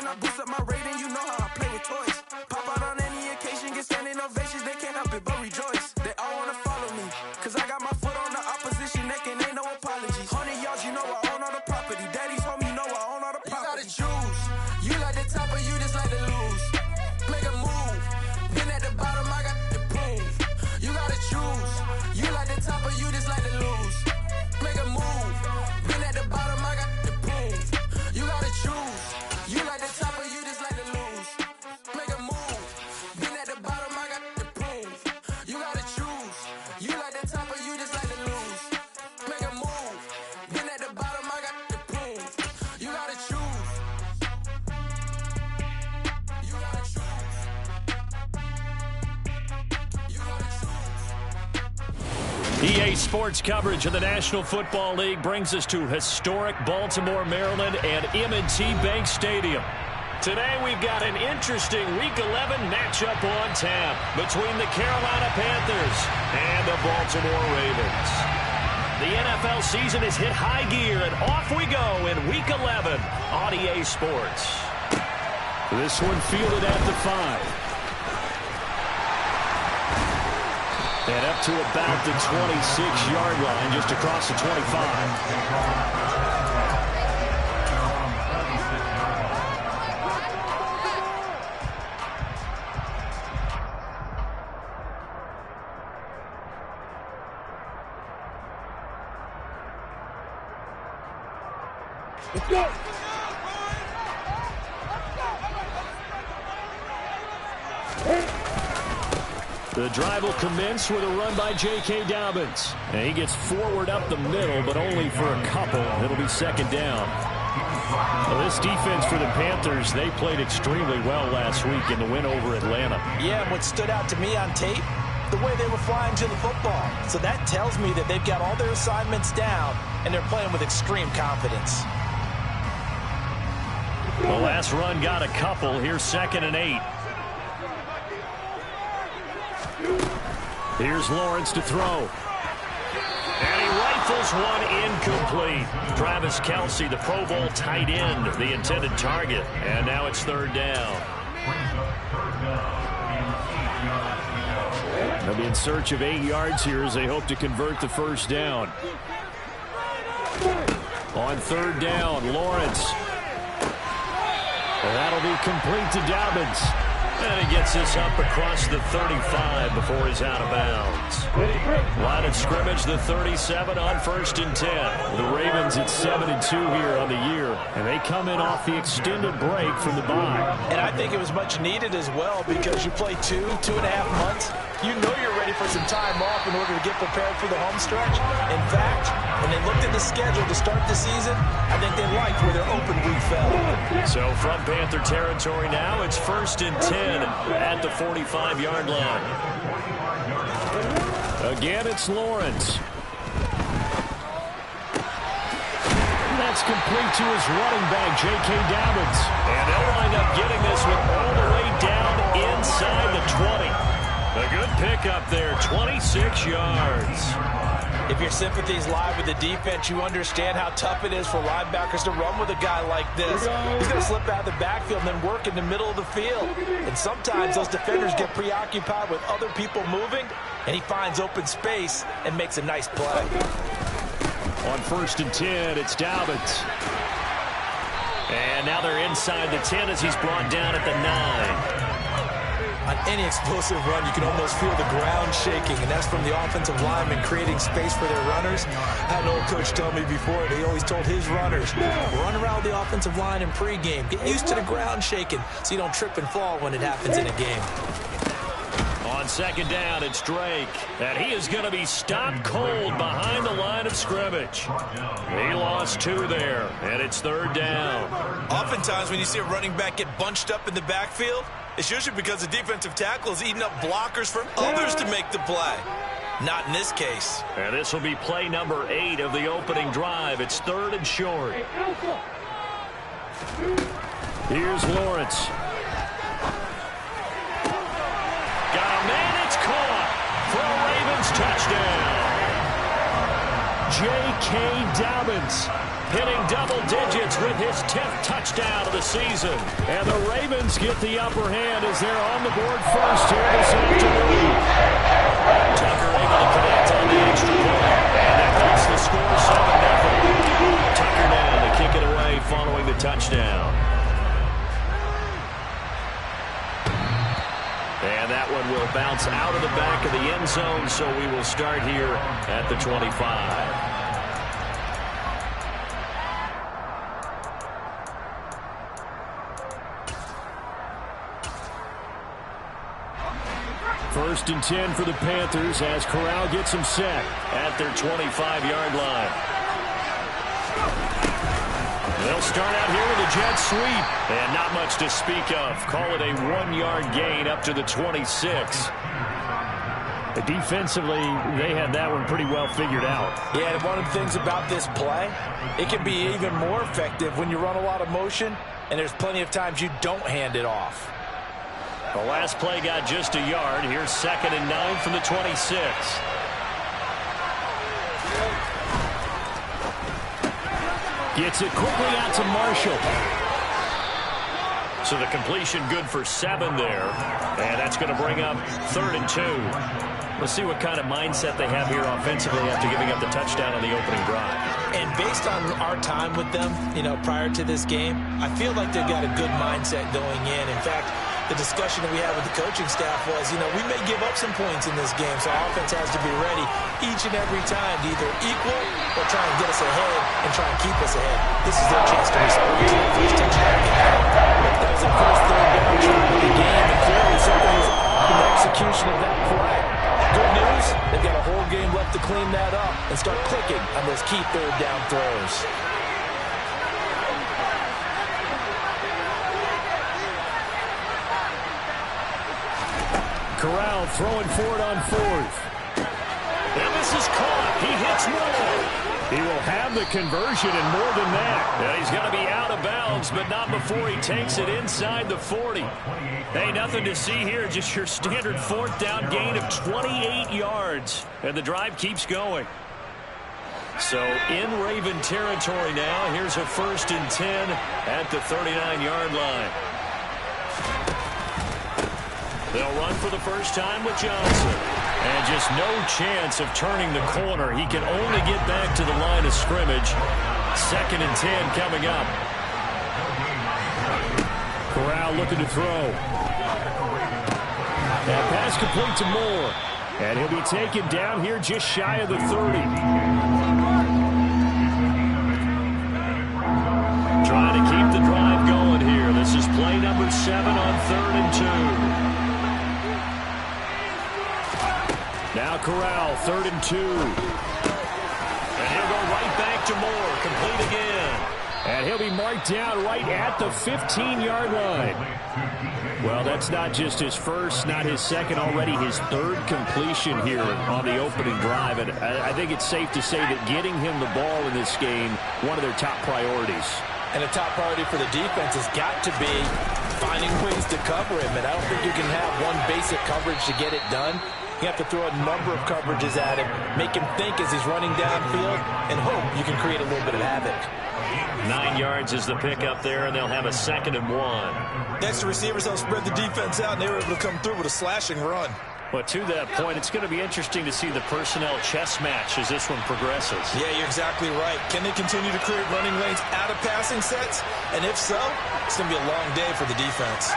I boost up my rating, you know how I play with toys. Pop out on any occasion, get standing ovations, they can't help it but rejoice. They all wanna follow me, cause I got my foot on the opposition neck and ain't no apologies. 100 yards, you know I own all the property. Daddy's home, you know I own all the property. You gotta choose, you like the top or you just like to lose. Make a move, been at the bottom, I got the prove. You gotta choose, you like the top or you just like to lose. Make a move, been at the bottom, I got the prove. You gotta choose, you like the top or you just like to lose. Make a move, been at the bottom, I got the prove. You gotta choose, you like the top or you just like to lose. Make a move, been at the bottom, I got the prove. You gotta choose. You gotta choose. You gotta choose. EA Sports coverage of the National Football League brings us to historic Baltimore, Maryland and M&T Bank Stadium. Today we've got an interesting Week 11 matchup on tap between the Carolina Panthers and the Baltimore Ravens. The NFL season has hit high gear, and off we go in Week 11 on EA Sports. This one fielded at the 5. And up to about the 26-yard line, just across the 25. Let's go! The drive will commence with a run by J.K. Dobbins. And he gets forward up the middle, but only for a couple. It'll be second down. Well, this defense for the Panthers, they played extremely well last week in the win over Atlanta. Yeah, and what stood out to me on tape, the way they were flying to the football. So that tells me that they've got all their assignments down, and they're playing with extreme confidence. The last run got a couple. Here's 2nd and 8. Here's Lawrence to throw. And he rifles one incomplete. Travis Kelce, the Pro Bowl tight end, the intended target. And now it's 3rd down. They'll be in search of 8 yards here as they hope to convert the first down. On 3rd down, Lawrence. And that'll be complete to Dobbins. And he gets this up across the 35 before he's out of bounds. Line of scrimmage, the 37 on 1st and 10. The Ravens at 7-2 here on the year. And they come in off the extended break from the bye. And I think it was much needed as well because you play 2.5 months. You know you're ready for some time off in order to get prepared for the home stretch. In fact, when they looked at the schedule to start the season, I think they liked where their open week fell. So from Panther territory now, it's 1st and 10 at the 45-yard line. Again, it's Lawrence. That's complete to his running back, J.K. Dobbins. And they'll wind up getting this one all the way down inside the 20. A good pickup there, 26 yards. If your sympathies lie with the defense, you understand how tough it is for linebackers to run with a guy like this. He's going to slip out of the backfield and then work in the middle of the field. And sometimes those defenders get preoccupied with other people moving, and he finds open space and makes a nice play. On 1st and 10, it's Dobbins. And now they're inside the 10 as he's brought down at the 9. On any explosive run, you can almost feel the ground shaking, and that's from the offensive linemen creating space for their runners. I had an old coach tell me before, and he always told his runners, run around the offensive line in pregame. Get used to the ground shaking so you don't trip and fall when it happens in a game. On 2nd down, it's Drake. And he is going to be stopped cold behind the line of scrimmage. He lost 2 there, and it's 3rd down. Oftentimes when you see a running back get bunched up in the backfield, it's usually because the defensive tackle is eating up blockers from others to make the play. Not in this case. And this will be play number 8 of the opening drive. It's 3rd and short. Here's Lawrence. Got a man, it's caught for a Ravens touchdown. J.K. Dobbins hitting double digits with his 10th touchdown of the season. And the Ravens get the upper hand as they're on the board first here this afternoon. Tucker able to connect on the extra point. And that makes the score 7-0. Tucker now to kick it away following the touchdown. And that one will bounce out of the back of the end zone, so we will start here at the 25. First and 10 for the Panthers as Corral gets them set at their 25-yard line. They'll start out here with a jet sweep, and not much to speak of. Call it a 1-yard gain up to the 26. Defensively, they had that one pretty well figured out. Yeah, and one of the things about this play, it can be even more effective when you run a lot of motion, and there's plenty of times you don't hand it off. The last play got just a yard. Here's 2nd and 9 from the 26. Gets it quickly out to Marshall. So the completion good for 7 there. And that's going to bring up 3rd and 2. Let's see what kind of mindset they have here offensively after giving up the touchdown on the opening drive. And based on our time with them, prior to this game, I feel like they've got a good mindset going in. In fact, the discussion that we had with the coaching staff was, we may give up some points in this game, so our offense has to be ready each and every time to either equal or try and get us ahead and try and keep us ahead. This is their chance to respond to the first touchdown. That was the first third down try of the game, and clearly something was off in the execution of that play. Good news, they've got a whole game left to clean that up and start clicking on those key third down throws. Corral throwing for it on 4th. And this is caught. He hits Moore. He will have the conversion and more than that. And he's going to be out of bounds, but not before he takes it inside the 40. Hey, nothing to see here. Just your standard 4th down gain of 28 yards. And the drive keeps going. So in Raven territory now. Here's a 1st and 10 at the 39-yard line. They'll run for the first time with Johnson. And just no chance of turning the corner. He can only get back to the line of scrimmage. 2nd and 10 coming up. Corral looking to throw. That pass complete to Moore. And he'll be taken down here just shy of the 30. Trying to keep the drive going here. This is play number 7 on 3rd and 2. Now Corral, 3rd and 2. And he'll go right back to Moore, complete again. And he'll be marked down right at the 15-yard line. Well, that's not just his first, not his second, already his 3rd completion here on the opening drive. And I think it's safe to say that getting him the ball in this game, one of their top priorities. And a top priority for the defense has got to be finding ways to cover him. And I don't think you can have one basic coverage to get it done. You have to throw a number of coverages at him, make him think as he's running downfield, and hope you can create a little bit of havoc. 9 yards is the pickup there, and they'll have a 2nd and 1. Next, the receivers helped spread the defense out, and they were able to come through with a slashing run. But to that point, it's going to be interesting to see the personnel chess match as this one progresses. Yeah, you're exactly right. Can they continue to create running lanes out of passing sets? And if so, it's going to be a long day for the defense.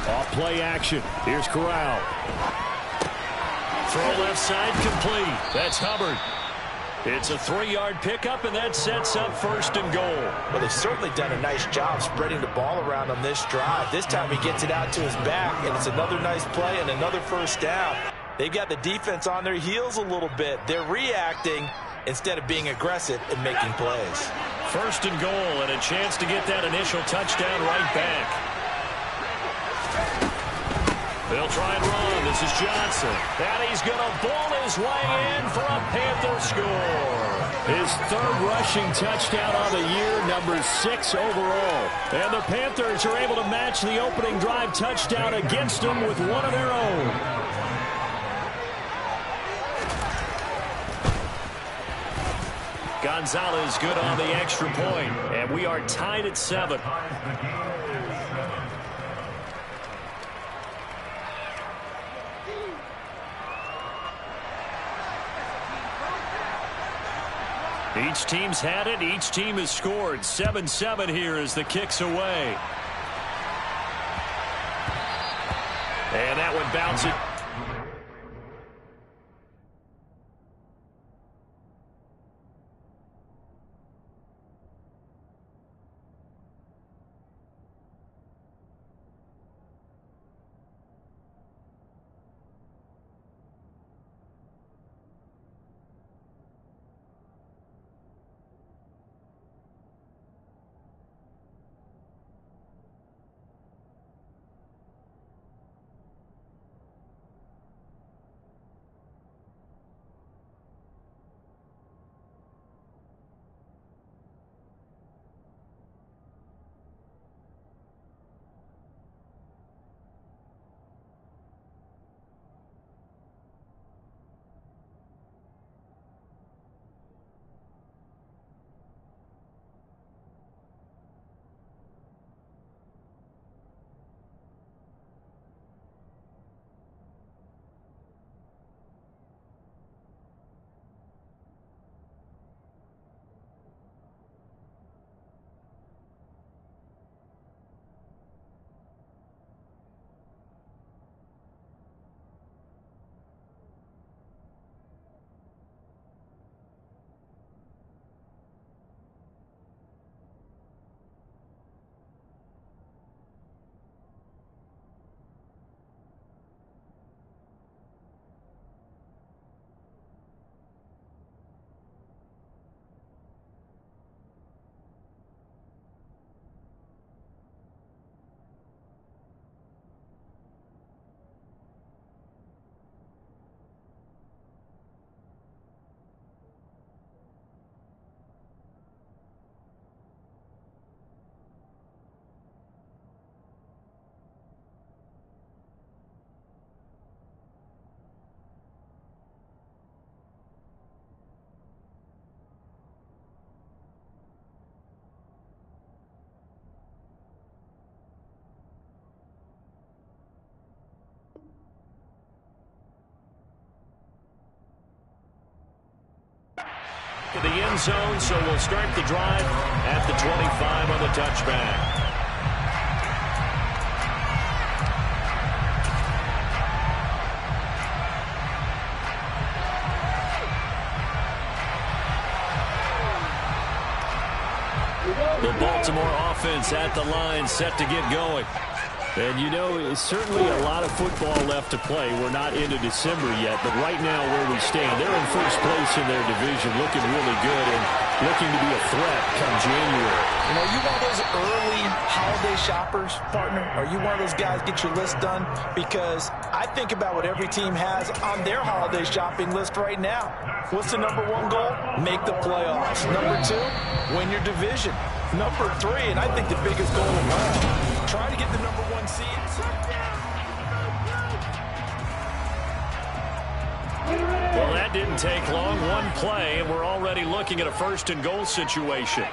Off play action. Here's Corral. Throw left side complete. That's Hubbard. It's a 3-yard pickup, and that sets up 1st and goal. Well, they've certainly done a nice job spreading the ball around on this drive. This time he gets it out to his back, and it's another nice play and another 1st down. They've got the defense on their heels a little bit. They're reacting instead of being aggressive and making plays. 1st and goal, and a chance to get that initial touchdown right back. They'll try and run. This is Johnson. And he's going to ball his way in for a Panther score. His 3rd rushing touchdown on the year, number 6 overall. And the Panthers are able to match the opening drive touchdown against them with one of their own. Gonzalez good on the extra point, and we are tied at 7. Each team's had it. Each team has scored. 7-7 here as the kick's away. And that one bounces. The end zone, so we'll start the drive at the 25 on the touchback. The Baltimore offense at the line, set to get going. And, you know, it's certainly a lot of football left to play. We're not into December yet, but right now where we stand, they're in first place in their division, looking really good and looking to be a threat come January. You know, you one of those early holiday shoppers, partner? Are you one of those guys get your list done? Because I think about what every team has on their holiday shopping list right now. What's the number one goal? Make the playoffs. Number two, win your division. Number three, and I think the biggest goal of all, try to get the number one seed. Well, that didn't take long. One play, and we're already looking at a first and goal situation.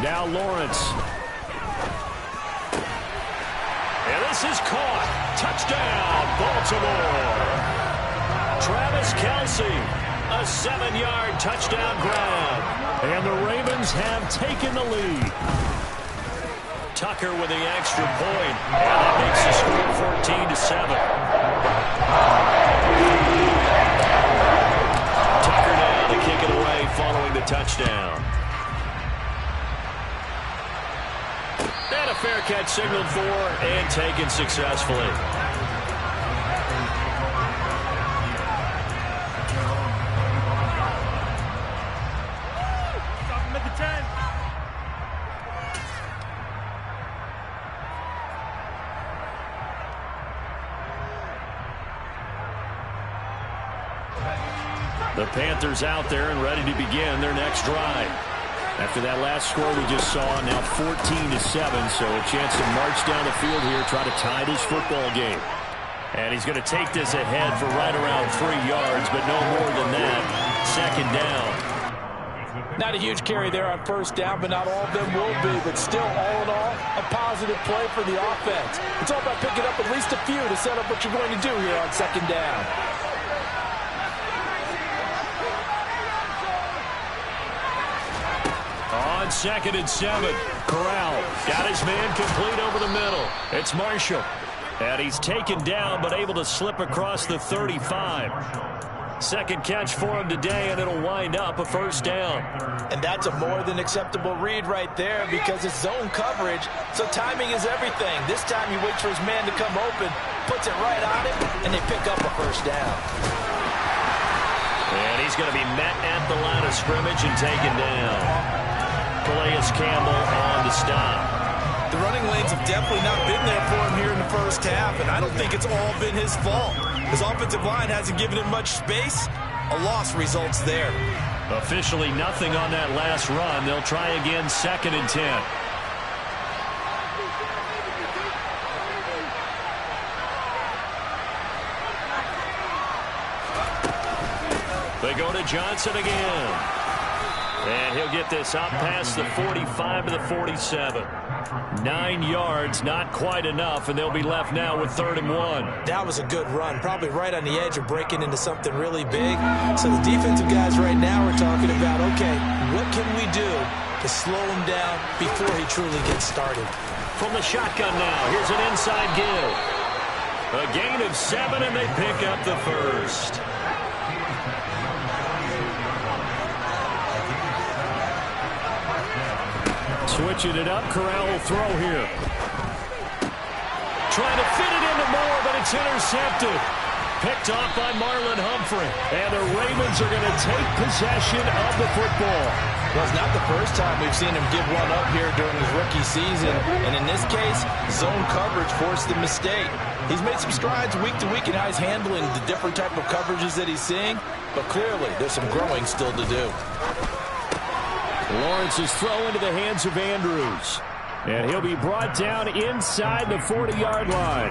Now Lawrence. And this is caught. Touchdown, Baltimore. Travis Kelce, a 7-yard touchdown grab. And the Ravens have taken the lead. Tucker with the extra point. And that makes the score 14-7. Tucker now to kick it away following the touchdown. And a fair catch signaled for and taken successfully. The Panthers out there and ready to begin their next drive. After that last score we just saw, now 14-7, so a chance to march down the field here, try to tie this football game. And he's going to take this ahead for right around 3 yards, but no more than that. Second down. Not a huge carry there on first down, but not all of them will be. But still, all in all, a positive play for the offense. It's all about picking up at least a few to set up what you're going to do here on second down. On 2nd and 7, Corral got his man complete over the middle. It's Marshall. And he's taken down, but able to slip across the 35. Second catch for him today, and it'll wind up a first down. And that's a more than acceptable read right there because it's zone coverage, so timing is everything. This time he waits for his man to come open, puts it right on him, and they pick up a first down. And he's going to be met at the line of scrimmage and taken down. Calais Campbell on the stop. The running lanes have definitely not been there for him here in the first half, and I don't think it's all been his fault. His offensive line hasn't given him much space. A loss results there. Officially nothing on that last run. They'll try again 2nd and 10. They go to Johnson again. And he'll get this up past the 45 to the 47. 9 yards, not quite enough, and they'll be left now with 3rd and 1. That was a good run, probably right on the edge of breaking into something really big. So the defensive guys right now are talking about, okay, what can we do to slow him down before he truly gets started? From the shotgun now, here's an inside give. A gain of 7, and they pick up the first. Switching it up, Corral will throw here. Trying to fit it into Moore, but it's intercepted. Picked off by Marlon Humphrey. And the Ravens are going to take possession of the football. Well, it's not the first time we've seen him give one up here during his rookie season. And in this case, zone coverage forced the mistake. He's made some strides week to week in how he's handling the different type of coverages that he's seeing. But clearly, there's some growing still to do. Lawrence's throw into the hands of Andrews. And he'll be brought down inside the 40-yard line.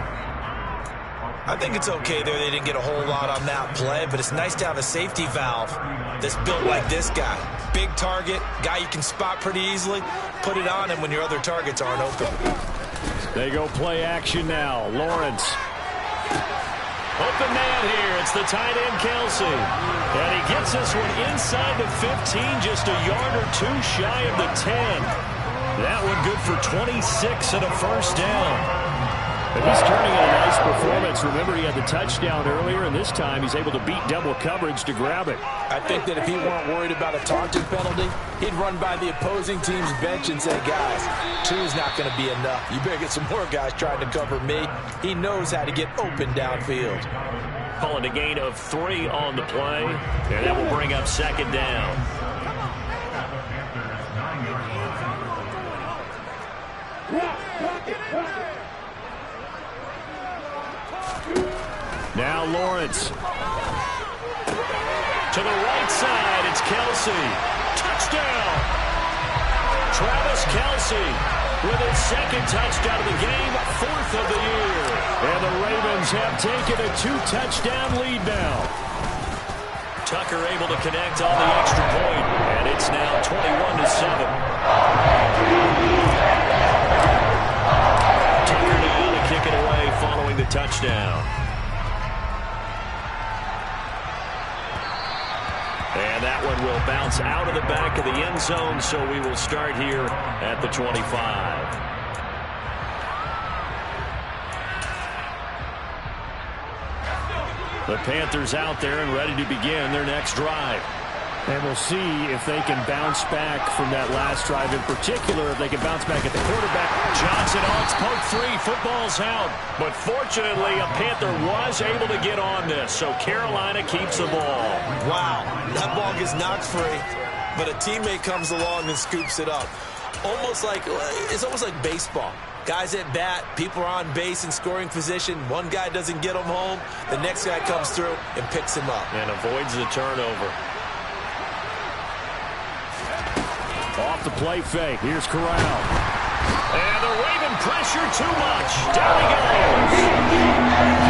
I think it's okay there. They didn't get a whole lot on that play, but it's nice to have a safety valve that's built like this guy. Big target, guy you can spot pretty easily. Put it on him when your other targets aren't open. They go play action now. Lawrence. Open man here. It's the tight end, Kelsey. And he gets this one inside the 15, just a yard or two shy of the 10. That one good for 26 and a first down. But he's turning in a nice performance. Remember, he had the touchdown earlier, and this time he's able to beat double coverage to grab it. I think that if he weren't worried about a taunting penalty, he'd run by the opposing team's bench and say, guys, 2 is not going to be enough. You better get some more guys trying to cover me. He knows how to get open downfield. Calling a gain of 3 on the play, and that will bring up second down. Now Lawrence. To the right side, it's Kelsey. Touchdown! Travis Kelsey with his second touchdown of the game, 4th of the year. And the Ravens have taken a 2-touchdown lead now. Tucker able to connect on the extra point, and it's now 21-7. Tucker now to kick it away following the touchdown. And that one will bounce out of the back of the end zone, so we will start here at the 25. The Panthers out there and ready to begin their next drive. And we'll see if they can bounce back from that last drive, in particular, if they can bounce back at the quarterback. Johnson on poke 3, football's out. But fortunately, a Panther was able to get on this, so Carolina keeps the ball. Wow, that ball gets knocked free, but a teammate comes along and scoops it up. It's almost like baseball. Guys at bat, people are on base in scoring position. One guy doesn't get him home, the next guy comes through and picks him up. And avoids the turnover. Off off the play fake. Here's Corral. And the Raven pressure too much. Down he goes.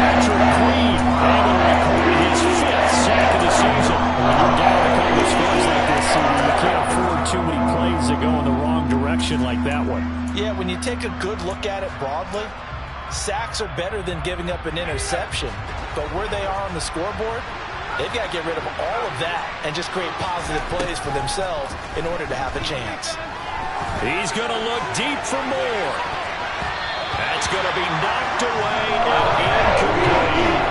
Patrick Queen able to record his 5th sack of the season. When you're down a couple of scores like this, you can't afford too many plays that go in the wrong direction like that one. Yeah, when you take a good look at it broadly, sacks are better than giving up an interception. But where they are on the scoreboard, they've got to get rid of all of that and just create positive plays for themselves in order to have a chance. He's going to look deep for more. That's going to be knocked away and incomplete.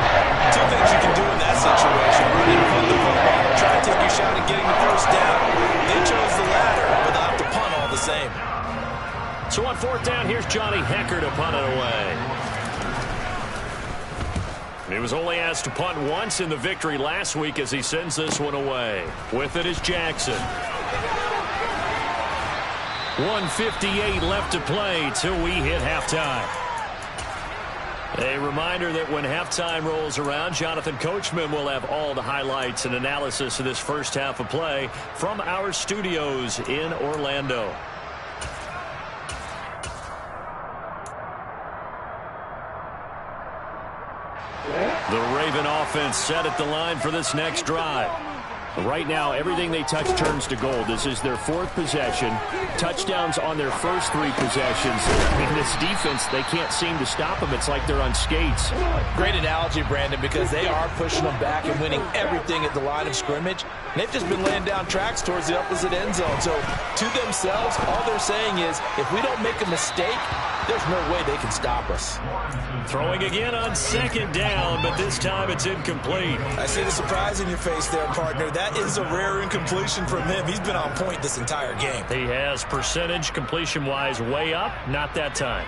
Two things you can do in that situation. Run and punt the football. Try to take your shot at getting the first down. They chose the latter, but they'll have to punt all the same. So on 4th down, here's Johnny Hecker to punt it away. He was only asked to punt once in the victory last week as he sends this one away. With it is Jackson. 1:58 left to play till we hit halftime. A reminder that when halftime rolls around, Jonathan Coachman will have all the highlights and analysis of this first half of play from our studios in Orlando. The Raven offense set at the line for this next drive. Right now, everything they touch turns to gold. This is their 4th possession. Touchdowns on their first 3 possessions. In this defense, they can't seem to stop them. It's like they're on skates. Great analogy, Brandon, because they are pushing them back and winning everything at the line of scrimmage. And they've just been laying down tracks towards the opposite end zone. So to themselves, all they're saying is, if we don't make a mistake, there's no way they can stop us. Throwing again on 2nd down, but this time it's incomplete. I see the surprise in your face there, partner. That is a rare incompletion from him. He's been on point this entire game. He has percentage completion-wise way up, not that time.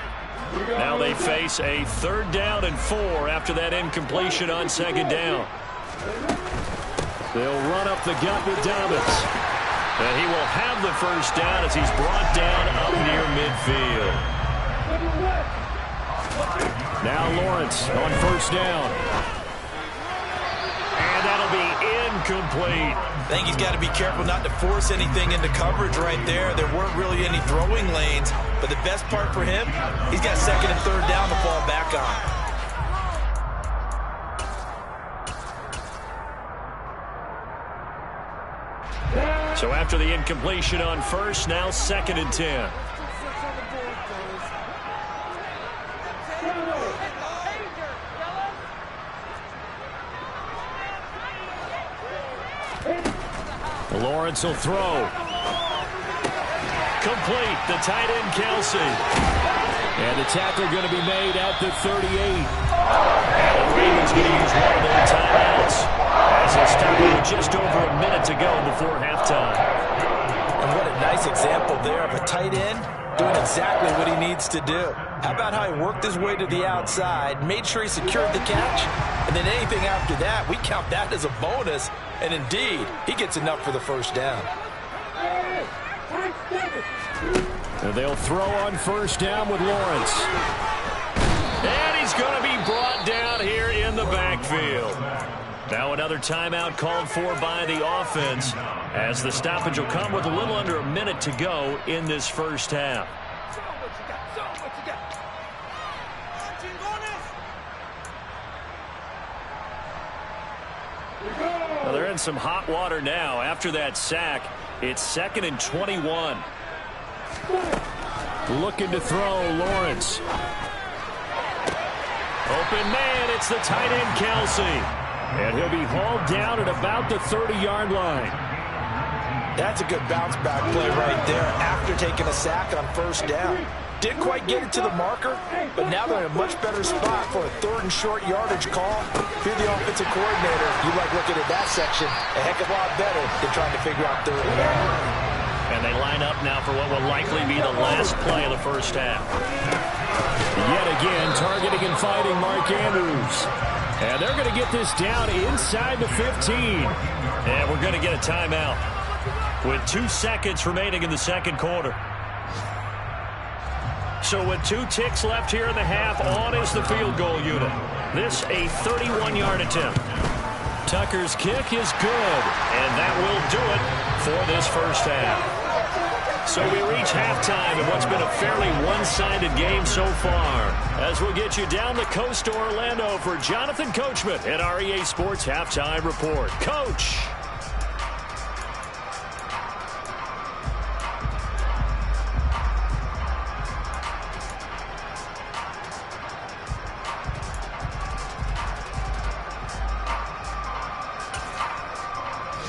Now they face a 3rd down and 4 after that incompletion on 2nd down. They'll run up the gut with Dobbins. And he will have the first down as he's brought down up near midfield. Now Lawrence on 1st down. And that'll be incomplete. I think he's got to be careful not to force anything into coverage right there. There weren't really any throwing lanes. But the best part for him, he's got 2nd and 3rd down to fall back on. So after the incompletion on 1st, now 2nd and 10. Lawrence will throw. Complete. The tight end, Kelsey. And the tackle going to be made at the 38. And the Ravens going to use one of their timeouts as it's stopped with just over a minute to go before halftime. And what a nice example there of a tight end doing exactly what he needs to do. How about how he worked his way to the outside, made sure he secured the catch, and then anything after that, we count that as a bonus. And indeed, he gets enough for the first down. And they'll throw on 1st down with Lawrence. And he's going to be brought down here in the backfield. Now another timeout called for by the offense as the stoppage will come with a little under a minute to go in this first half. Well, they're in some hot water now. After that sack, it's 2nd and 21. Looking to throw, Lawrence. Open man, it's the tight end, Kelsey. And he'll be hauled down at about the 30-yard line. That's a good bounce-back play right there after taking a sack on 1st down. Didn't quite get it to the marker, but now they're in a much better spot for a 3rd and short yardage call. If you're the offensive coordinator, you like looking at that section a heck of a lot better than trying to figure out 3rd and long. And they line up now for what will likely be the last play of the first half. Yet again, targeting and fighting Mark Andrews. And they're going to get this down inside the 15. And we're going to get a timeout with 2 seconds remaining in the second quarter. So with 2 ticks left here in the half, on is the field goal unit. This a 31-yard attempt. Tucker's kick is good, and that will do it for this first half. So we reach halftime in what's been a fairly one-sided game so far. As we'll get you down the coast to Orlando for Jonathan Coachman at our EA Sports Halftime Report. Coach.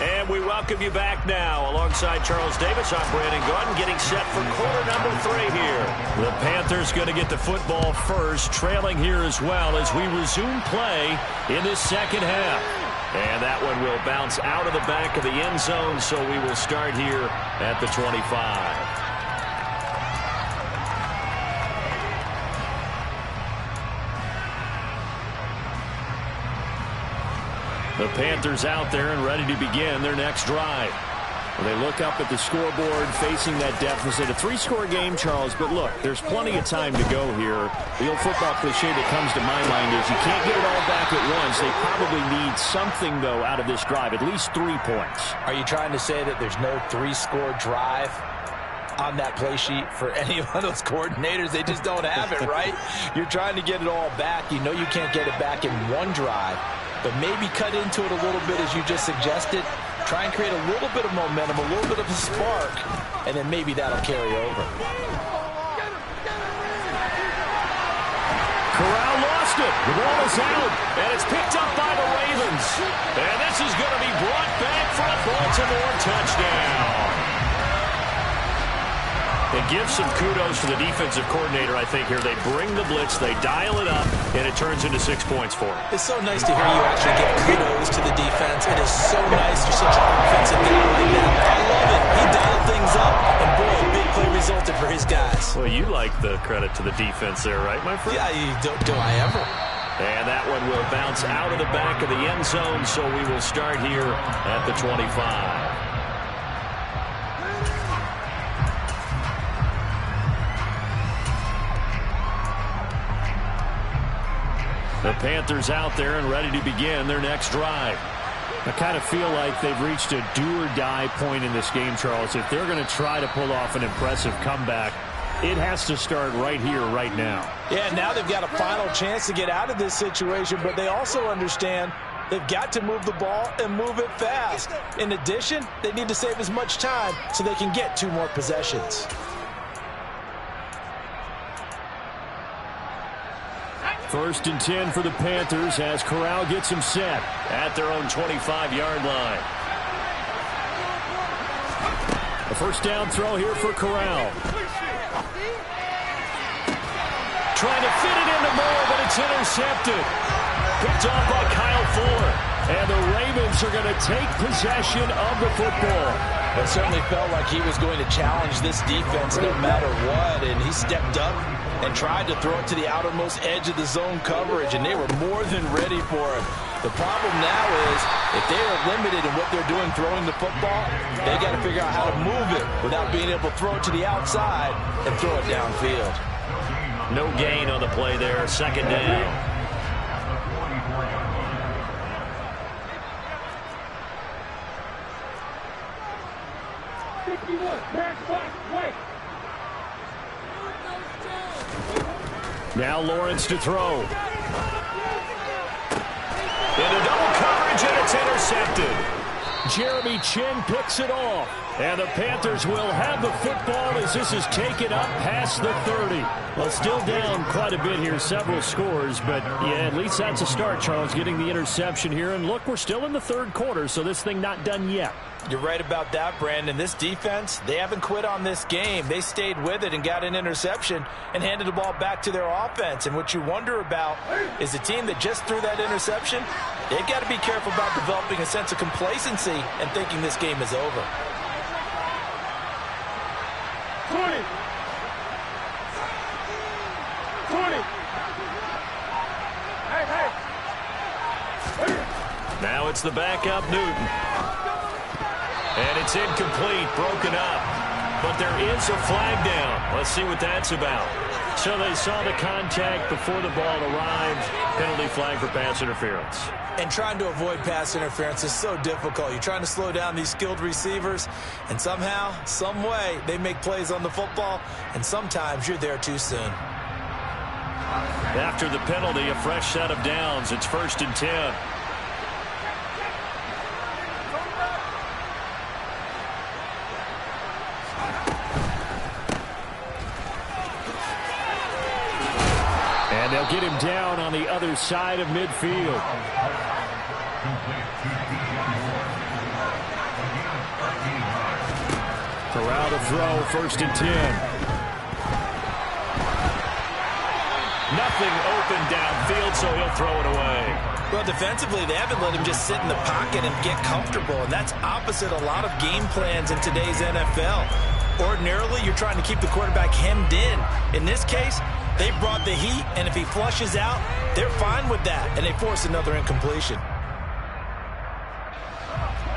And we welcome you back now. Alongside Charles Davis, I'm Brandon Gordon, getting set for quarter number 3 here. The Panthers going to get the football first, trailing here as well as we resume play in this second half. And that one will bounce out of the back of the end zone, so we will start here at the 25. The Panthers out there and ready to begin their next drive. Well, they look up at the scoreboard facing that deficit. A 3-score game, Charles, but look, there's plenty of time to go here. The old football cliche that comes to my mind is you can't get it all back at once. They probably need something, though, out of this drive, at least 3 points. Are you trying to say that there's no 3-score drive on that play sheet for any one of those coordinators? They just don't have it, right? You're trying to get it all back. You know you can't get it back in one drive. But maybe cut into it a little bit as you just suggested. Try and create a little bit of momentum, a little bit of a spark, and then maybe that'll carry over. Corral lost it. The ball is out, and it's picked up by the Ravens. And this is going to be brought back for a Baltimore touchdown. It gives some kudos to the defensive coordinator, I think, here. They bring the blitz, they dial it up, and it turns into 6 points for them. It's so nice to hear you actually give kudos to the defense. It is so nice for such an offensive guy like that. I love it. He dialed things up, and boy, a big play resulted for his guys. Well, you like the credit to the defense there, right, my friend? Yeah, do I ever. And that one will bounce out of the back of the end zone, so we will start here at the 25. The Panthers out there and ready to begin their next drive. I kind of feel like they've reached a do-or-die point in this game, Charles. If they're going to try to pull off an impressive comeback, it has to start right here, right now. Yeah, now they've got a final chance to get out of this situation, but they also understand they've got to move the ball and move it fast. In addition, they need to save as much time so they can get 2 more possessions. First and 10 for the Panthers as Corral gets him set at their own 25-yard line. A first down throw here for Corral. Trying to fit it into Moore, but it's intercepted. Picked off by Kyle Fuller. And the Ravens are going to take possession of the football. It certainly felt like he was going to challenge this defense no matter what, and he stepped up and tried to throw it to the outermost edge of the zone coverage, and they were more than ready for it. The problem now is if they are limited in what they're doing throwing the football, they got to figure out how to move it without being able to throw it to the outside and throw it downfield. No gain on the play there. Second down. Now Lawrence to throw. Into double coverage, and it's intercepted. Jeremy Chin picks it off. And the Panthers will have the football as this is taken up past the 30. Well, still down quite a bit here, several scores. But, yeah, at least that's a start, Charles, getting the interception here. And, look, we're still in the third quarter, so this thing not done yet. You're right about that, Brandon. This defense, they haven't quit on this game. They stayed with it and got an interception and handed the ball back to their offense. And what you wonder about is the team that just threw that interception, they've got to be careful about developing a sense of complacency and thinking this game is over. 20. Hey. Now it's the backup, Newton. And it's incomplete, broken up. But there is a flag down. Let's see what that's about. So they saw the contact before the ball arrived. Penalty flag for pass interference. And trying to avoid pass interference is so difficult. You're trying to slow down these skilled receivers, and somehow, some way, they make plays on the football, and sometimes you're there too soon. After the penalty, a fresh set of downs. It's 1st and 10. And they'll get him down on the other side of midfield. Corral to throw, 1st and 10. Nothing open downfield, so he'll throw it away. Well, defensively, they haven't let him just sit in the pocket and get comfortable, and that's opposite a lot of game plans in today's NFL. Ordinarily, you're trying to keep the quarterback hemmed in. In this case, they brought the heat, and if he flushes out, they're fine with that, and they force another incompletion.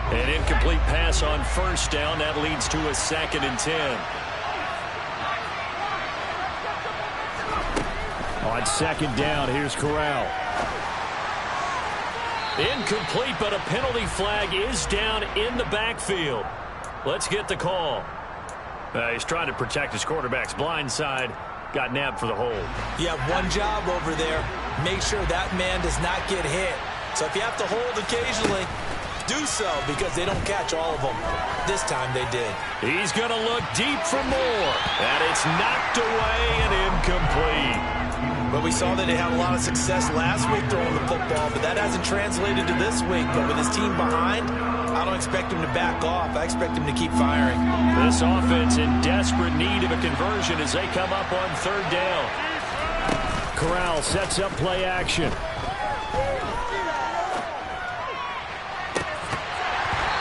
An incomplete pass on 1st down. That leads to a 2nd and 10. On 2nd down, here's Corral. Incomplete, but a penalty flag is down in the backfield. Let's get the call. He's trying to protect his quarterback's blind side. Got nabbed for the hold. You have one job over there. Make sure that man does not get hit. So if you have to hold occasionally, do so, because they don't catch all of them. This time they did. He's going to look deep for more. And it's knocked away and incomplete. But we saw that they had a lot of success last week throwing the football, but that hasn't translated to this week. But with his team behind, I don't expect him to back off. I expect him to keep firing. This offense in desperate need of a conversion as they come up on 3rd down. Corral sets up play action.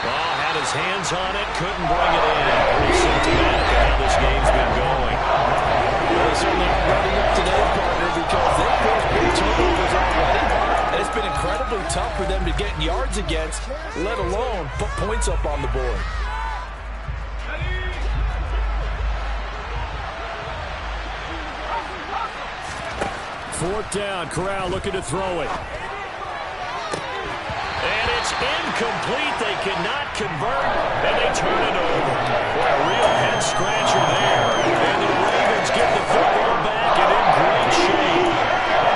Ball had his hands on it, couldn't bring it in. Pretty symptomatic of how this game's been going. Well, they're certainly running up today, partner, because they've forced big turnovers already. And it's been incredibly tough for them to get yards against, let alone put points up on the board. Fourth down, Corral looking to throw it. And it's incomplete. They cannot convert, and they turn it over. Boy, a real head-scratcher there. And the Ravens get the football back and in great shape.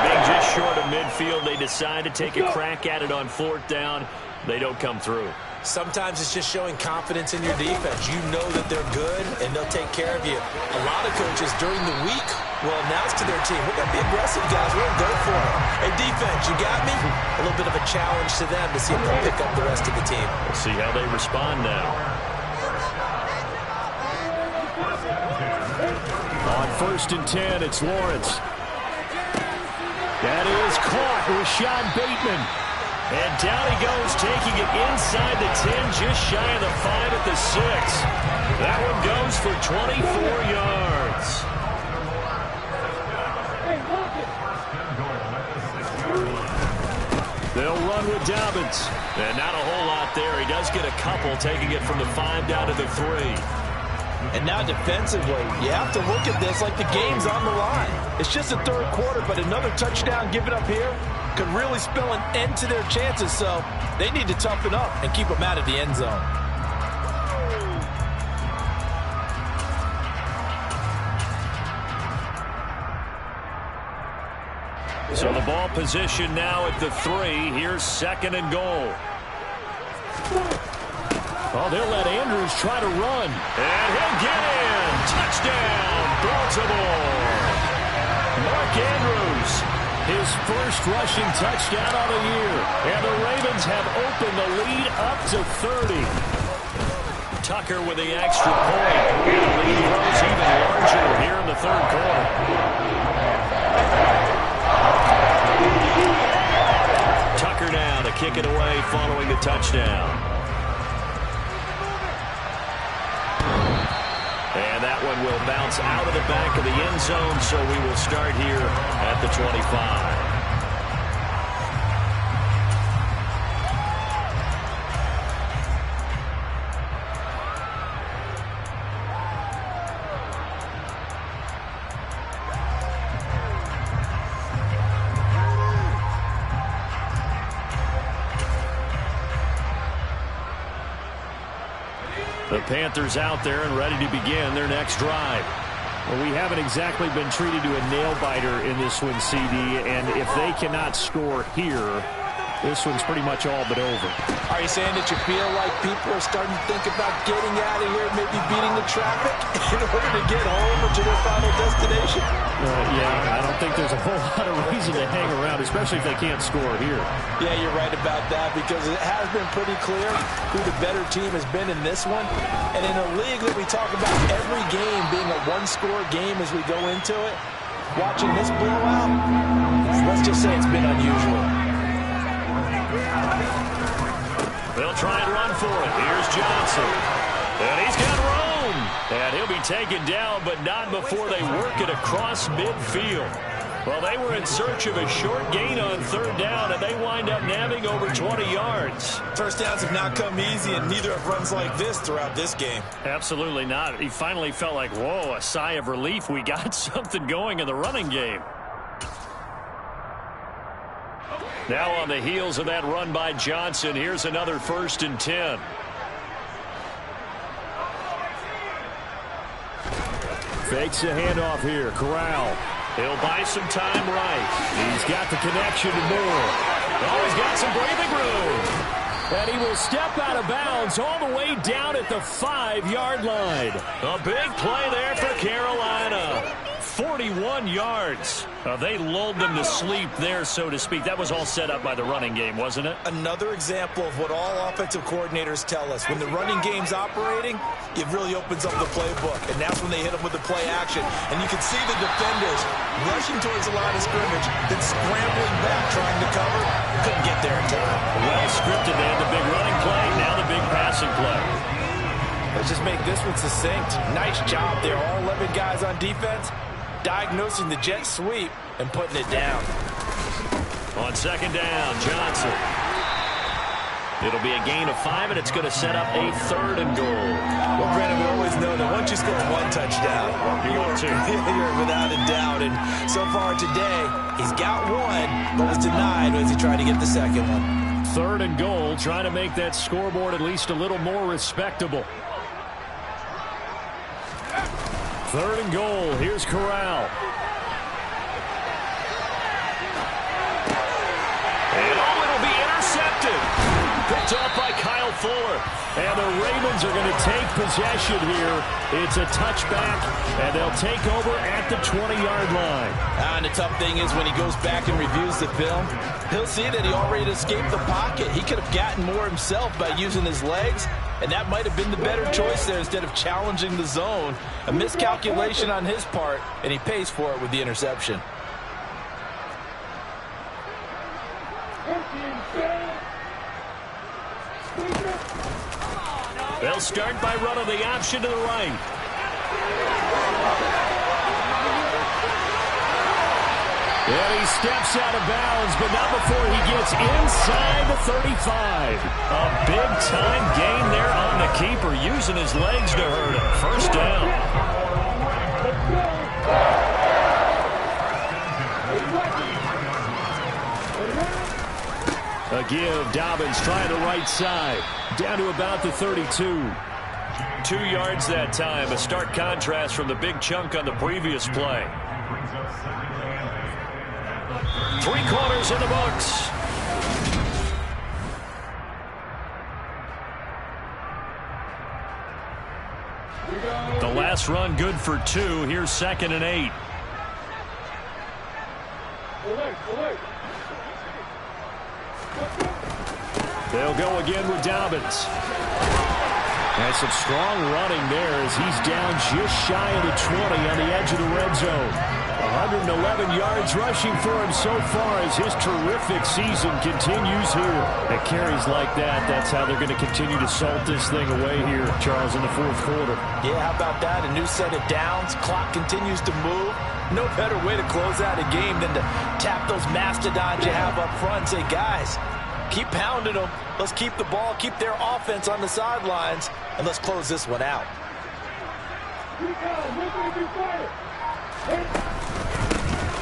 Being just short of midfield, they decide to take a crack at it on 4th down. They don't come through. Sometimes it's just showing confidence in your defense. You know that they're good, and they'll take care of you. A lot of coaches during the week will announce to their team, we're going to be aggressive, guys. We're going to go for it. Hey, defense, you got me? A little bit of a challenge to them to see if they'll pick up the rest of the team. We'll see how they respond now. On 1st and 10, it's Lawrence. That is caught. Rashad Bateman. And down he goes, taking it inside the 10, just shy of the 5 at the 6. That one goes for 24 yards. They'll run with Dobbins. And not a whole lot there. He does get a couple, taking it from the 5 down to the 3. And now defensively, you have to look at this like the game's on the line. It's just a 3rd quarter, but another touchdown given up here could really spell an end to their chances, so they need to toughen up and keep them out of the end zone. So the ball position now at the 3. Here's 2nd and goal. Oh, they'll let Andrews try to run. And he'll get in. Touchdown, Baltimore. Mark Andrews, his first rushing touchdown on the year. And the Ravens have opened the lead up to 30. Tucker with the extra point. And the lead grows even larger here in the 3rd quarter. Tucker now to kick it away following the touchdown. And that one will bounce out of the back of the end zone, so we will start here at the 25. The Panthers out there and ready to begin their next drive. Well, we haven't exactly been treated to a nail-biter in this one, CD, and if they cannot score here, this one's pretty much all but over. Are you saying that you feel like people are starting to think about getting out of here, maybe beating the traffic in order to get home or to their final destination? Yeah, I don't think there's a whole lot of reason to hang around, especially if they can't score here. Yeah, you're right about that, because it has been pretty clear who the better team has been in this one. And in a league that we talk about every game being a one-score game as we go into it, watching this blowout, let's just say it's been unusual. They'll try and run for it. Here's Johnson. And he's got room. And he'll be taken down, but not before they work it across midfield. Well, they were in search of a short gain on third down, and they wind up nabbing over 20 yards. First downs have not come easy, and neither have runs like this throughout this game. Absolutely not. He finally felt like, whoa, a sigh of relief. We got something going in the running game. Now on the heels of that run by Johnson, here's another 1st and 10. Fakes a handoff here. Corral. He'll buy some time right. He's got the connection to Moore. Oh, he's got some breathing room. And he will step out of bounds all the way down at the 5-yard line. A big play there for Carolina. 41 yards. They lulled them to sleep there, so to speak. That was all set up by the running game, wasn't it? Another example of what all offensive coordinators tell us. When the running game's operating, it really opens up the playbook, and that's when they hit them with the play action. And you can see the defenders rushing towards the line of scrimmage, then scrambling back, trying to cover. Couldn't get there in time. Well scripted. They had the big running play, now the big passing play. Let's just make this one succinct. Nice job there. All 11 guys on defense diagnosing the jet sweep and putting it down. On second down, Johnson. It'll be a gain of 5, and it's going to set up a 3rd and goal. Well, Brandon, we always know that once you score one touchdown, you're without a doubt. And so far today, he's got one, but was denied as he tried to get the second one. 3rd and goal, trying to make that scoreboard at least a little more respectable. 3rd and goal. Here's Corral. And it'll be intercepted. Picked up by Kyle Fuller. And the Ravens are going to take possession here. It's a touchback, and they'll take over at the 20-yard line. And the tough thing is when he goes back and reviews the film, he'll see that he already escaped the pocket. He could have gotten more himself by using his legs, and that might have been the better choice there instead of challenging the zone. A miscalculation on his part, and he pays for it with the interception. They'll start by running the option to the right. And he steps out of bounds, but not before he gets inside the 35. A big-time gain there on the keeper, using his legs to hurt him. 1st down. A give. Dobbins trying the right side. Down to about the 32. 2 yards that time. A stark contrast from the big chunk on the previous play. 3 quarters in the books. The last run good for 2. Here's 2nd and 8. They'll go again with Dobbins. And some strong running there as he's down just shy of the 20 on the edge of the red zone. 111 yards rushing for him so far as his terrific season continues here. At carries like that, that's how they're going to continue to salt this thing away here, Charles, in the 4th quarter. Yeah, how about that? A new set of downs. Clock continues to move. No better way to close out a game than to tap those mastodons you have up front and say, guys, keep pounding them. Let's keep the ball, keep their offense on the sidelines, and let's close this one out.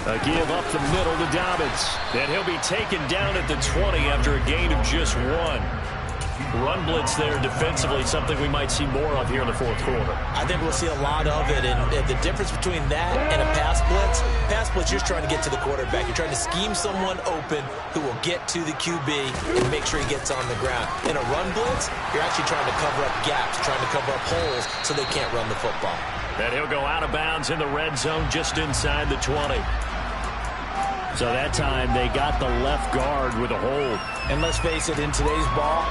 A give up the middle to Dobbins. And he'll be taken down at the 20 after a gain of just 1. Run blitz there defensively, something we might see more of here in the fourth quarter. I think we'll see a lot of it, and the difference between that and a pass blitz, you're trying to get to the quarterback. You're trying to scheme someone open who will get to the QB and make sure he gets on the ground. In a run blitz, you're actually trying to cover up gaps, trying to cover up holes so they can't run the football. And he'll go out of bounds in the red zone just inside the 20. So that time they got the left guard with a hold. And let's face it, in today's ball,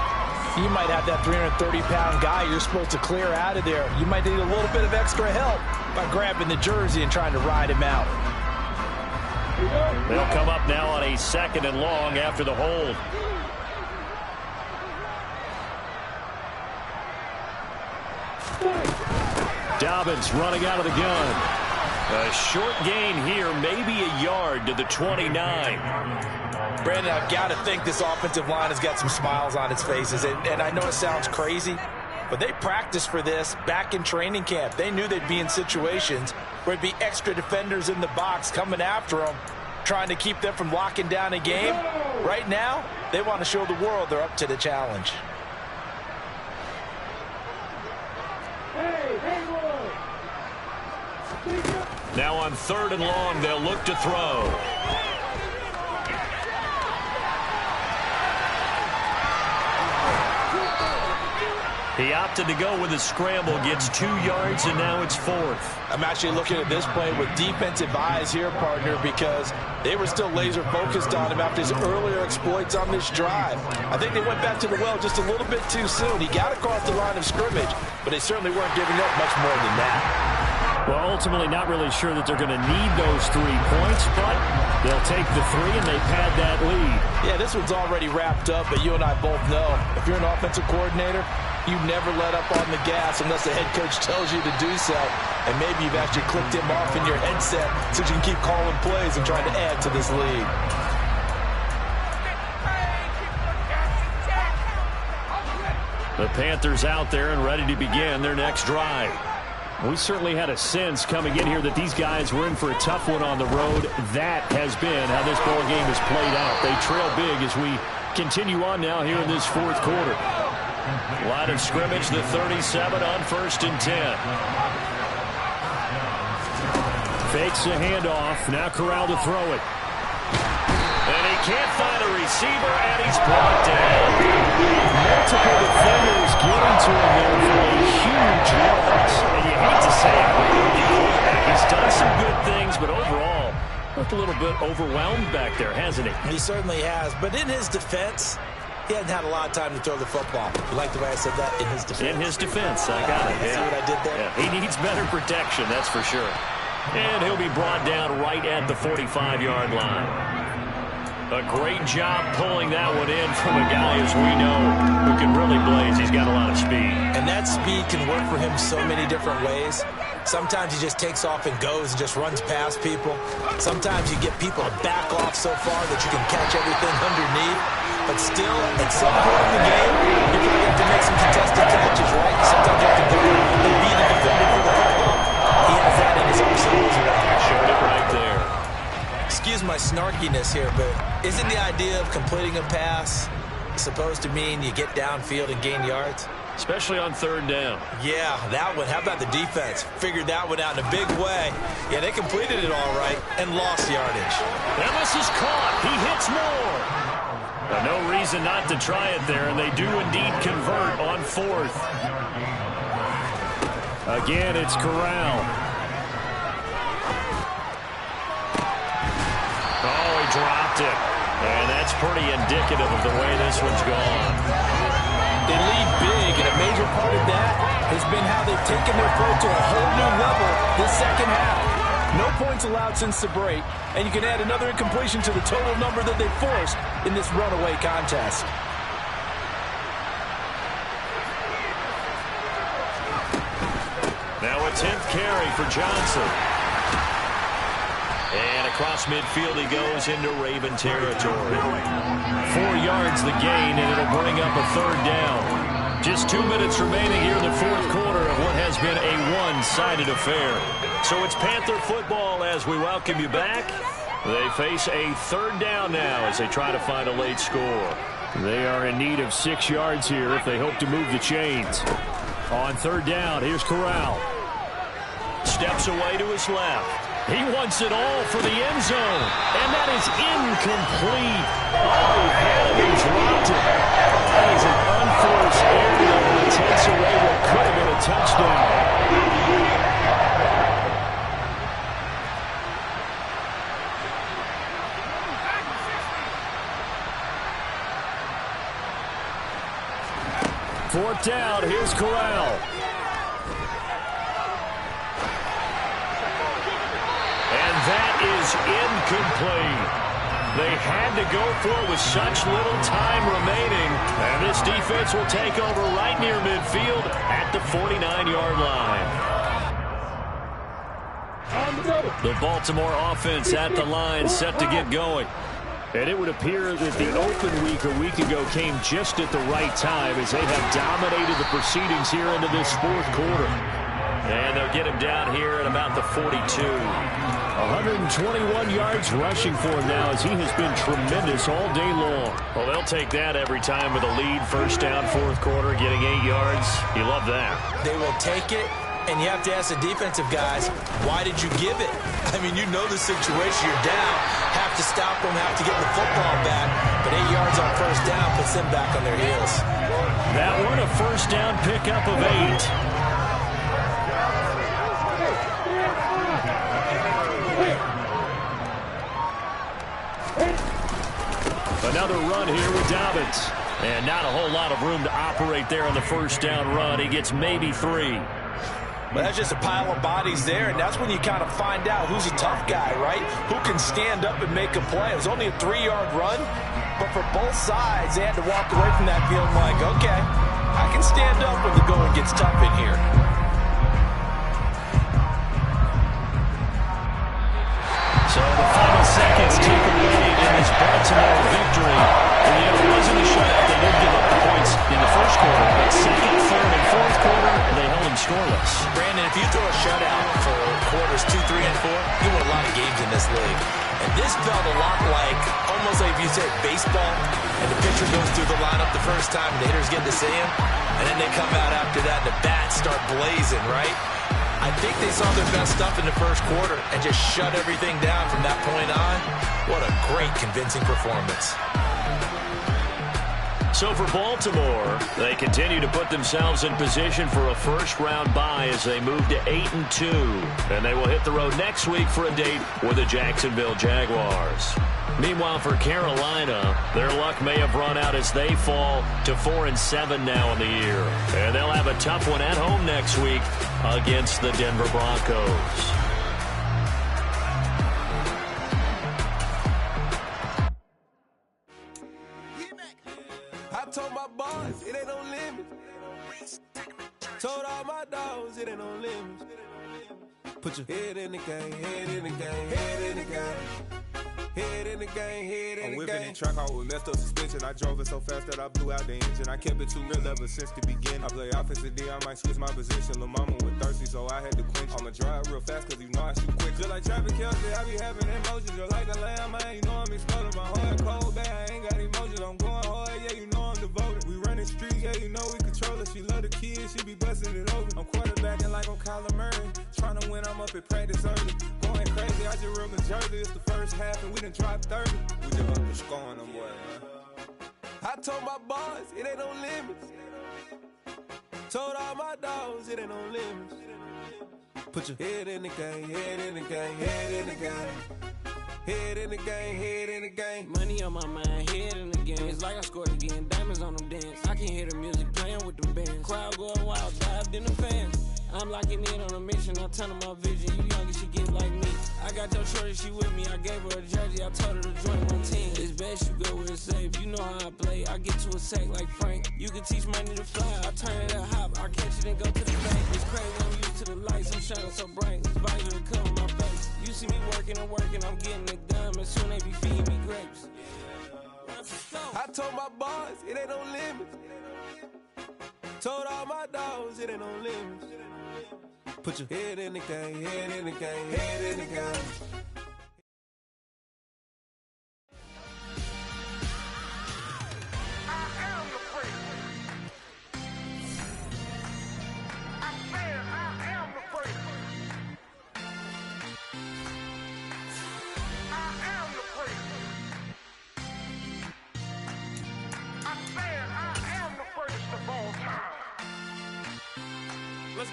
you might have that 330-pound guy you're supposed to clear out of there. You might need a little bit of extra help by grabbing the jersey and trying to ride him out. They'll come up now on a 2nd and long after the hold. Dobbins running out of the gun. A short gain here, maybe a yard to the 29. Brandon, I've got to think this offensive line has got some smiles on its faces. And I know it sounds crazy, but they practiced for this back in training camp. They knew they'd be in situations where there'd be extra defenders in the box coming after them, trying to keep them from locking down a game. Right now, they want to show the world they're up to the challenge. Now on 3rd and long, they'll look to throw. He opted to go with a scramble, gets 2 yards, and now it's 4th. I'm actually looking at this play with defensive eyes here, partner, because they were still laser focused on him after his earlier exploits on this drive. I think they went back to the well just a little bit too soon. He got across the line of scrimmage, but they certainly weren't giving up much more than that. Well, ultimately not really sure that they're going to need those 3 points, but they'll take the 3 and they pad that lead. Yeah, this one's already wrapped up, but you and I both know if you're an offensive coordinator, you never let up on the gas unless the head coach tells you to do so. And maybe you've actually clicked him off in your headset so you can keep calling plays and trying to add to this lead. The Panthers out there and ready to begin their next drive. We certainly had a sense coming in here that these guys were in for a tough one on the road. That has been how this ball game has played out. They trail big as we continue on now here in this 4th quarter. Line of scrimmage, the 37 on 1st and 10. Fakes a handoff. Now Corral to throw it. And he can't find a receiver, and he's brought down. Multiple defenders getting to him there for a huge loss. And you hate to say it, he's done some good things, but overall, looked a little bit overwhelmed back there, hasn't he? He certainly has, but in his defense, he hasn't had a lot of time to throw the football. You like the way I said that? In his defense. In his defense, I got it. Yeah. See what I did there? Yeah. He needs better protection, that's for sure. And he'll be brought down right at the 45-yard line. A great job pulling that one in from a guy, as we know, who can really blaze. He's got a lot of speed. And that speed can work for him so many different ways. Sometimes he just takes off and goes and just runs past people. Sometimes you get people to back off so far that you can catch everything underneath. But still, at some point in the game, you're going to have to make some contested catches, right? Sometimes you have to go and beat a defender for the football. He has that in his arsenal as well. Showed it right there. Excuse my snarkiness here, but isn't the idea of completing a pass supposed to mean you get downfield and gain yards? Especially on 3rd down. Yeah, that one. How about the defense? Figured that one out in a big way. Yeah, they completed it all right and lost yardage. Ellis is caught. He hits more. No reason not to try it there, and they do indeed convert on 4th. Again, it's Corral. Oh, he dropped it. And that's pretty indicative of the way this one's gone. They lead big, and a major part of that has been how they've taken their play to a whole new level this second half. No points allowed since the break, and you can add another incompletion to the total number that they forced in this runaway contest. Now a 10th carry for Johnson. And across midfield he goes into Raven territory. 4 yards the gain, and it'll bring up a 3rd down. Just 2 minutes remaining here in the 4th quarter of what has been a one-sided affair. So it's Panther football as we welcome you back. They face a 3rd down now as they try to find a late score. They are in need of 6 yards here if they hope to move the chains. On third down, here's Corral. Steps away to his left. He wants it all for the end zone. And that is incomplete. Oh, he had it and dropped it. That is an unforced error that takes away what could have been a touchdown. Fourth down, here's Corral. And that is incomplete. They had to go for it with such little time remaining. And this defense will take over right near midfield at the 49-yard line. The Baltimore offense at the line, set to get going. And it would appear that the open week a week ago came just at the right time as they have dominated the proceedings here into this fourth quarter. And they'll get him down here at about the 42. 121 yards rushing for him now as he has been tremendous all day long. Well, they'll take that every time with a lead. First down, fourth quarter, getting 8 yards. You love that. They will take it. And you have to ask the defensive guys, why did you give it? I mean, you know the situation. You're down. Have to stop them, have to get the football back. But 8 yards on first down puts them back on their heels. That one, a first down pickup of 8. Another run here with Dobbins. And not a whole lot of room to operate there on the first down run. He gets maybe 3. But that's just a pile of bodies there, and that's when you kind of find out who's a tough guy, right? Who can stand up and make a play. It was only a 3-yard run, but for both sides, they had to walk away from that feeling like, okay, I can stand up when the going gets tough in here. So the final seconds tick away in this Baltimore victory. And you know, it wasn't a shutout. They didn't give up the points in the first quarter, but second, third, and fourth quarter, they held them scoreless. Brandon, if you throw a shutout for quarters 2, 3, and 4, you win a lot of games in this league. And this felt a lot like, almost like if you said baseball, and the pitcher goes through the lineup the first time, and the hitters get to see him, and then they come out after that, and the bats start blazing, right? I think they saw their best stuff in the first quarter and just shut everything down from that point on. What a great, convincing performance. So for Baltimore, they continue to put themselves in position for a first-round bye as they move to 8-2. And they will hit the road next week for a date with the Jacksonville Jaguars. Meanwhile, for Carolina, their luck may have run out as they fall to 4-7 now in the year. And they'll have a tough one at home next week against the Denver Broncos. I told my boss, it ain't no limits. Told all my dogs, it ain't no limits. Put your head in the game, head in the game, head in the game. Head in the game, head in the game. I'm whipping the track out with messed up suspension. I drove it so fast that I blew out the engine. I kept it too real ever since the beginning. I play offensive D, I might switch my position. Lil' mama was thirsty, so I had to quench. I'ma drive real fast, cause you know I shoot quick. Just like traffic Kelsey, I be having emotions. Just like a lamb, man, you know I'm exploding. My heart cold, bad, I ain't got emotions. I'm going hard, yeah, you know I'm devoted. We running streets, yeah, you know we control it. She love the kids, she be busting it over. I'm quarterbacking like I'm Kyler Murray. Trying to win, I'm up at practice early. Going crazy, I just real Jersey. It's the first half, and we done dropped 30. We just up to scoring them, boy, man. I told my boys, it ain't no limits. Told all my dogs, it ain't no limits. Put your head in the game, head in the game, head in the game. Head in the game, head in the game. Money on my mind, head in the game. It's like I scored again, diamonds on them dance. I can hear the music playing with them bands. Crowd going wild, dived in the fans. I'm locking in on a mission, I turn on my vision. You young and she get like me. I got your shorty, she with me. I gave her a jersey, I told her to join my team. It's best you go where it's safe. You know how I play, I get to a sack like Frank. You can teach money to fly, I turn it up hop. I catch it and go to the bank. It's crazy, I'm used to the lights, I'm shining so bright. It's vital to come on my face. You see me working and working, I'm getting it done. And soon they be feeding me grapes. I told my boys, it ain't no limits. Told all my dogs, it ain't no limits. Put your head in the game, head in the game, head in the game.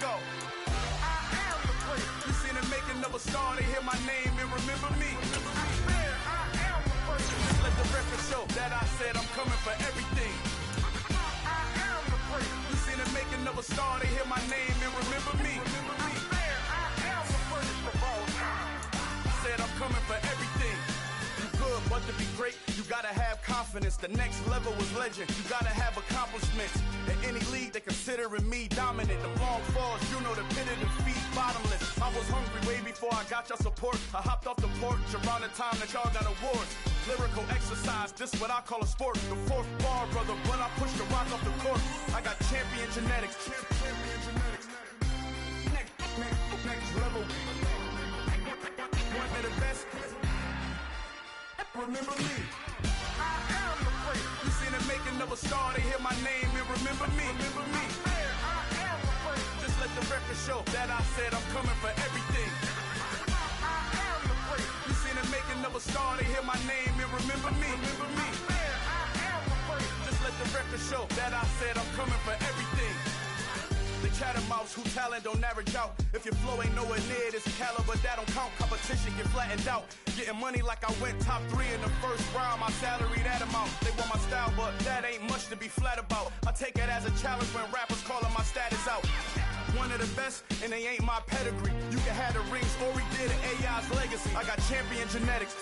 go. I am the place. You seen the making of a star, they hear my name and remember me. I said I am the place. Just let the record show that I said I'm coming for everything. I am the place. You seen the making of a star, they hear my name and remember me. I said I am the first of all time. Said I'm coming for everything. You good, but to be great, you gotta have confidence. The next level was legend. You gotta have accomplishments. In any league, they considering me dominant. The long falls, you know the pit of defeat, bottomless. I was hungry way before I got your support. I hopped off the porch around the time that y'all got awards. Lyrical exercise, this what I call a sport. The fourth bar, brother, when I push the rock off the court. I got champion genetics. Champion genetics. Next level. One of the best. Remember me. I am the place. You seen the making of a star, they hear my name and remember me. Remember me. I am the place. Just let the record show that I said I'm coming for everything. I am the place. You seen the making of a star, they hear my name and remember me. Remember me. I am the place. Just let the record show that I said I'm coming for everything. The chattermouths who talent don't average out. If your flow ain't nowhere near this caliber, that don't count. Competition get flattened out. Getting money like I went top 3 in the first round. My salary that amount. They want my style, but that ain't much to be flat about. I take it as a challenge when rappers calling my status out. One of the best, and they ain't my pedigree. You can have the rings, or we did an AI's legacy. I got champion genetics.